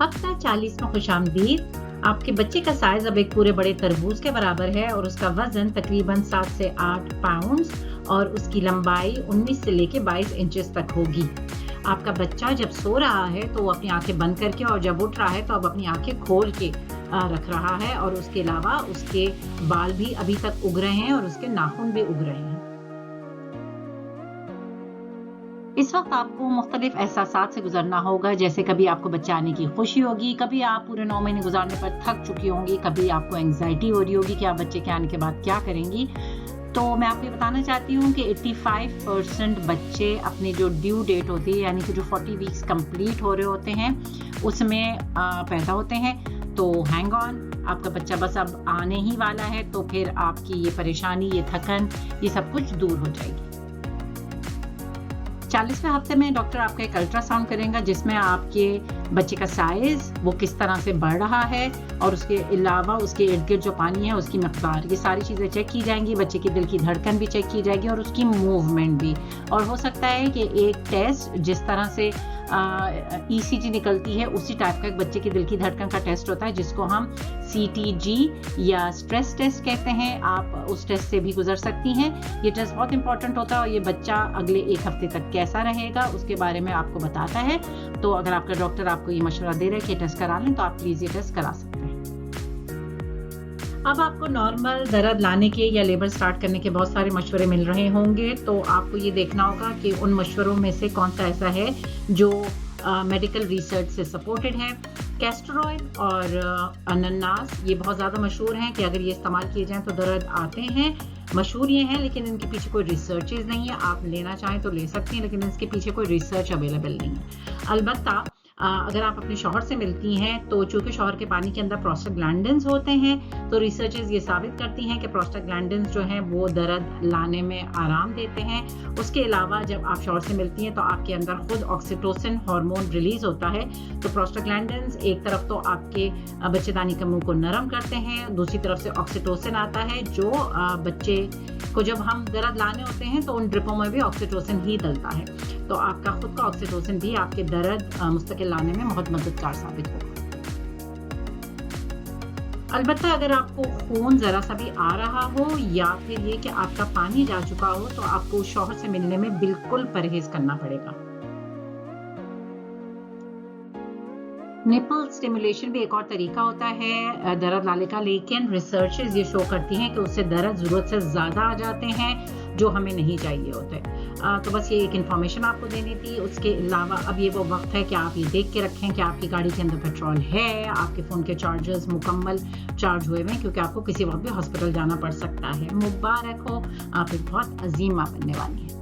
हफ्ता 40 में खुशामदीद। आपके बच्चे का साइज अब एक पूरे बड़े तरबूज के बराबर है और उसका वजन तकरीबन 7 से 8 पाउंड्स और उसकी लंबाई 19 से लेके 22 इंचेस तक होगी। आपका बच्चा जब सो रहा है तो वो अपनी आंखें बंद करके और जब उठ रहा है तो अब अपनी आंखें खोल के रख रहा है और उसके अलावा उसके बाल भी अभी तक उग रहे हैं और उसके नाखून भी उग रहे हैं। इस वक्त आपको मुख्तलिफ एहसासात से गुजरना होगा, जैसे कभी आपको बच्चा आने की खुशी होगी, कभी आप पूरे 9 महीने गुजारने पर थक चुकी होंगी, कभी आपको एंग्जाइटी हो रही होगी कि आप बच्चे के आने के बाद क्या करेंगी। तो मैं आपको ये बताना चाहती हूँ कि 85% बच्चे अपनी जो ड्यू डेट होती है यानी कि जो 40 वीक्स कंप्लीट हो रहे होते हैं उसमें पैदा होते हैं। तो हैंग ऑन, आपका बच्चा बस अब आने ही वाला है, तो फिर आपकी ये परेशानी, ये थकन, ये सब कुछ दूर हो जाएगी। 40वें हफ्ते में डॉक्टर आपका एक अल्ट्रासाउंड करेगा जिसमें आपके बच्चे का साइज वो किस तरह से बढ़ रहा है और उसके अलावा उसके इर्द गिर्द जो पानी है उसकी मकदार, ये सारी चीज़ें चेक की जाएंगी। बच्चे की दिल की धड़कन भी चेक की जाएगी और उसकी मूवमेंट भी। और हो सकता है कि एक टेस्ट जिस तरह से ECG निकलती है उसी टाइप का एक बच्चे की दिल की धड़कन का टेस्ट होता है जिसको हम CTG या स्ट्रेस टेस्ट कहते हैं। आप उस टेस्ट से भी गुजर सकती हैं। ये टेस्ट बहुत इंपॉर्टेंट होता है और ये बच्चा अगले 1 हफ्ते तक कैसा रहेगा उसके बारे में आपको बताता है। तो अगर आपका डॉक्टर आपको ये मशवरा दे रहा है कि टेस्ट करा लें तो आप प्लीज ये टेस्ट करा सकते हैं। अब आपको नॉर्मल दर्द लाने के या लेबर स्टार्ट करने के बहुत सारे मशवरे मिल रहे होंगे, तो आपको ये देखना होगा कि उन मशवरों में से कौन सा ऐसा है जो मेडिकल रिसर्च से सपोर्टेड है। कैस्टर ऑयल और अनानास ये बहुत ज़्यादा मशहूर हैं कि अगर ये इस्तेमाल किए जाएं तो दर्द आते हैं। मशहूर ये हैं लेकिन इनके पीछे कोई रिसर्चेज नहीं है। आप लेना चाहें तो ले सकती हैं लेकिन इसके पीछे कोई रिसर्च अवेलेबल नहीं है। अलबत्ता अगर आप अपने शौहर से मिलती हैं तो चूंकि शौहर के पानी के अंदर प्रोस्टाग्लैंडिन्स होते हैं तो रिसर्चेस ये साबित करती हैं कि प्रोस्टाग्लैंडिन्स जो हैं वो दर्द लाने में आराम देते हैं। उसके अलावा जब आप शौहर से मिलती हैं तो आपके अंदर खुद ऑक्सीटोसिन हार्मोन रिलीज होता है। तो प्रोस्टाग्लैंडिन्स एक तरफ तो आपके बच्चेदानी के मुंह को नरम करते हैं, दूसरी तरफ से ऑक्सीटोसिन आता है जो बच्चे को जब हम दर्द लाने होते हैं तो उन ड्रिपों में भी ऑक्सीटोसिन ही डलता है। तो आपका खुद का ऑक्सीटोसिन भी आपके दर्द मुस्तकिल लाने में बहुत मददगार साबित होगा। अलबत्ता अगर आपको खून जरा सा भी आ रहा हो या फिर ये कि आपका पानी जा चुका हो तो आपको शौहर से मिलने में बिल्कुल परहेज करना पड़ेगा। निपल स्टिमुलेशन भी एक और तरीका होता है दर्द लाने का, लेकिन रिसर्चेस ये शो करती हैं कि उससे दर्द जरूरत से ज्यादा आ जाते हैं जो हमें नहीं चाहिए होते। तो बस ये एक इन्फॉर्मेशन आपको देनी थी। उसके अलावा अब ये वो वक्त है कि आप ये देख के रखें कि आपकी गाड़ी के अंदर पेट्रोल है, आपके फ़ोन के चार्जर्स मुकम्मल चार्ज हुए हैं क्योंकि आपको किसी वक्त भी हॉस्पिटल जाना पड़ सकता है। मुबारक हो, आप एक बहुत अजीम माँ बनने वाली हैं।